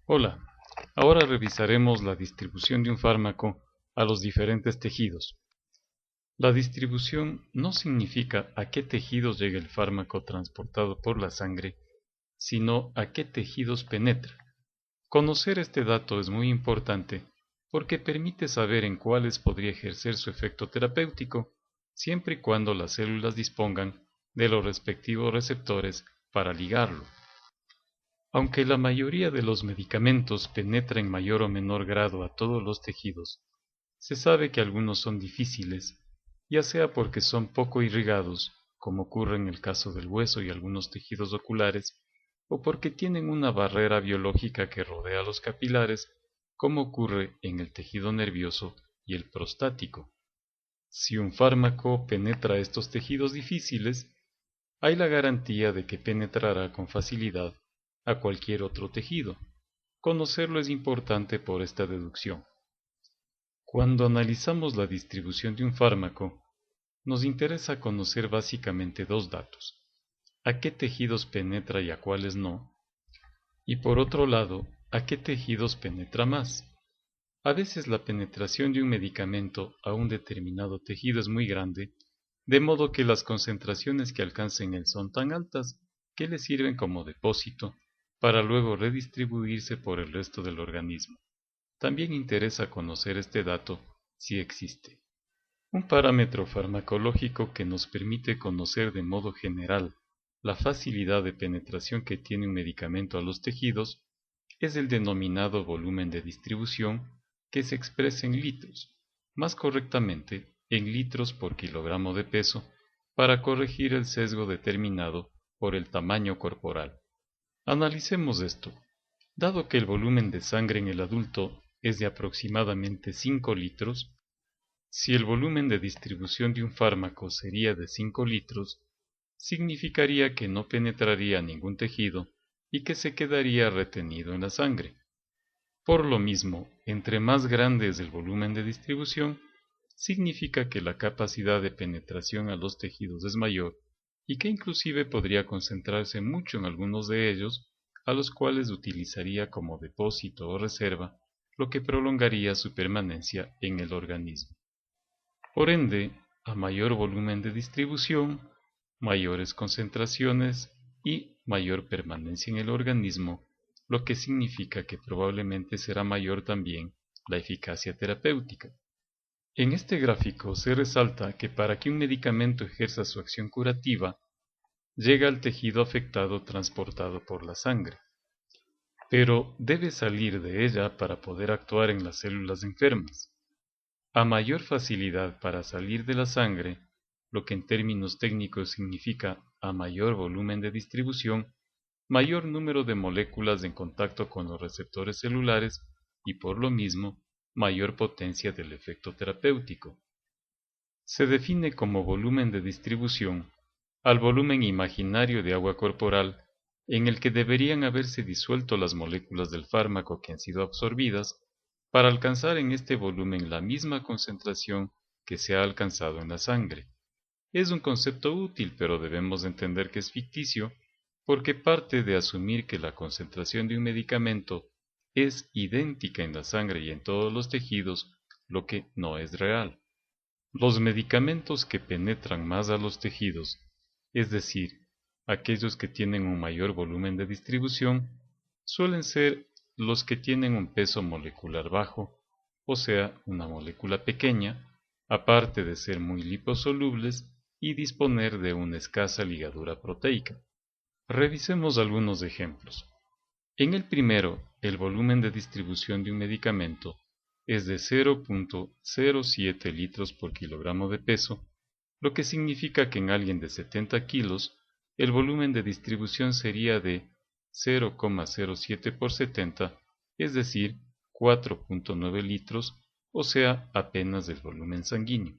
Hola, ahora revisaremos la distribución de un fármaco a los diferentes tejidos. La distribución no significa a qué tejidos llega el fármaco transportado por la sangre, sino a qué tejidos penetra. Conocer este dato es muy importante porque permite saber en cuáles podría ejercer su efecto terapéutico, siempre y cuando las células dispongan de los respectivos receptores para ligarlo. Aunque la mayoría de los medicamentos penetra en mayor o menor grado a todos los tejidos, se sabe que algunos son difíciles, ya sea porque son poco irrigados, como ocurre en el caso del hueso y algunos tejidos oculares, o porque tienen una barrera biológica que rodea los capilares, como ocurre en el tejido nervioso y el prostático. Si un fármaco penetra estos tejidos difíciles, hay la garantía de que penetrará con facilidad a cualquier otro tejido. Conocerlo es importante por esta deducción. Cuando analizamos la distribución de un fármaco, nos interesa conocer básicamente dos datos: a qué tejidos penetra y a cuáles no, y por otro lado, a qué tejidos penetra más. A veces la penetración de un medicamento a un determinado tejido es muy grande, de modo que las concentraciones que alcanza en él son tan altas que le sirven como depósito para luego redistribuirse por el resto del organismo. También interesa conocer este dato si existe. Un parámetro farmacológico que nos permite conocer de modo general la facilidad de penetración que tiene un medicamento a los tejidos es el denominado volumen de distribución, que se expresa en litros, más correctamente en litros por kilogramo de peso, para corregir el sesgo determinado por el tamaño corporal. Analicemos esto. Dado que el volumen de sangre en el adulto es de aproximadamente 5 litros, si el volumen de distribución de un fármaco sería de 5 litros, significaría que no penetraría ningún tejido y que se quedaría retenido en la sangre. Por lo mismo, entre más grande es el volumen de distribución, significa que la capacidad de penetración a los tejidos es mayor y que inclusive podría concentrarse mucho en algunos de ellos, a los cuales utilizaría como depósito o reserva, lo que prolongaría su permanencia en el organismo. Por ende, a mayor volumen de distribución, mayores concentraciones y mayor permanencia en el organismo, lo que significa que probablemente será mayor también la eficacia terapéutica. En este gráfico se resalta que para que un medicamento ejerza su acción curativa, llega al tejido afectado transportado por la sangre, pero debe salir de ella para poder actuar en las células enfermas. A mayor facilidad para salir de la sangre, lo que en términos técnicos significa a mayor volumen de distribución, mayor número de moléculas en contacto con los receptores celulares y por lo mismo, mayor potencia del efecto terapéutico. Se define como volumen de distribución al volumen imaginario de agua corporal en el que deberían haberse disuelto las moléculas del fármaco que han sido absorbidas para alcanzar en este volumen la misma concentración que se ha alcanzado en la sangre. Es un concepto útil, pero debemos entender que es ficticio porque parte de asumir que la concentración de un medicamento es idéntica en la sangre y en todos los tejidos, lo que no es real. Los medicamentos que penetran más a los tejidos, es decir, aquellos que tienen un mayor volumen de distribución, suelen ser los que tienen un peso molecular bajo, o sea, una molécula pequeña, aparte de ser muy liposolubles y disponer de una escasa ligadura proteica. Revisemos algunos ejemplos. En el primero, el volumen de distribución de un medicamento es de 0.07 litros por kilogramo de peso, lo que significa que en alguien de 70 kilos, el volumen de distribución sería de 0,07 por 70, es decir, 4.9 litros, o sea, apenas del volumen sanguíneo.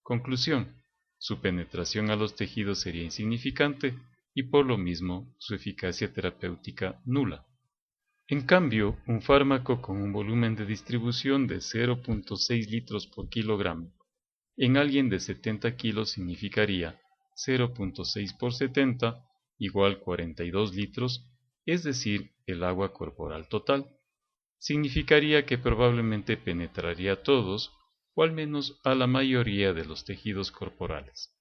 Conclusión: su penetración a los tejidos sería insignificante y por lo mismo su eficacia terapéutica nula. En cambio, un fármaco con un volumen de distribución de 0.6 litros por kilogramo en alguien de 70 kilos significaría 0.6 por 70 igual 42 litros, es decir, el agua corporal total. significaría que probablemente penetraría a todos, o al menos a la mayoría de los tejidos corporales.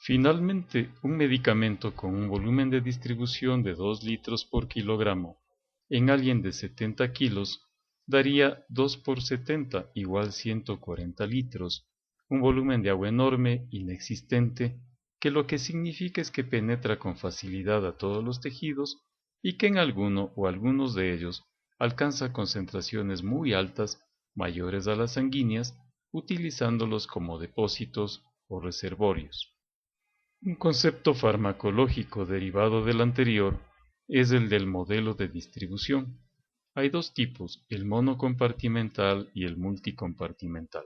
Finalmente, un medicamento con un volumen de distribución de 2 litros por kilogramo en alguien de 70 kilos daría 2 por 70 igual 140 litros, un volumen de agua enorme, inexistente, que lo que significa es que penetra con facilidad a todos los tejidos y que en alguno o algunos de ellos alcanza concentraciones muy altas, mayores a las sanguíneas, utilizándolos como depósitos o reservorios. Un concepto farmacológico derivado del anterior es el del modelo de distribución. Hay dos tipos, el monocompartimental y el multicompartimental.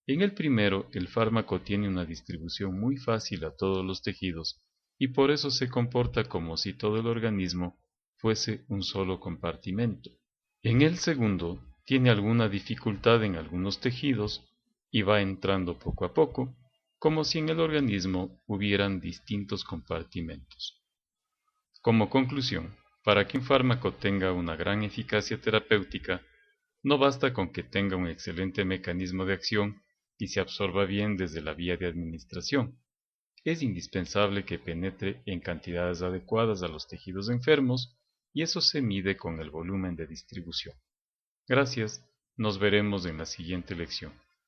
En el primero, el fármaco tiene una distribución muy fácil a todos los tejidos y por eso se comporta como si todo el organismo fuese un solo compartimento. En el segundo, tiene alguna dificultad en algunos tejidos y va entrando poco a poco, como si en el organismo hubieran distintos compartimentos. Como conclusión, para que un fármaco tenga una gran eficacia terapéutica, no basta con que tenga un excelente mecanismo de acción y se absorba bien desde la vía de administración. Es indispensable que penetre en cantidades adecuadas a los tejidos enfermos y eso se mide con el volumen de distribución. Gracias, nos veremos en la siguiente lección.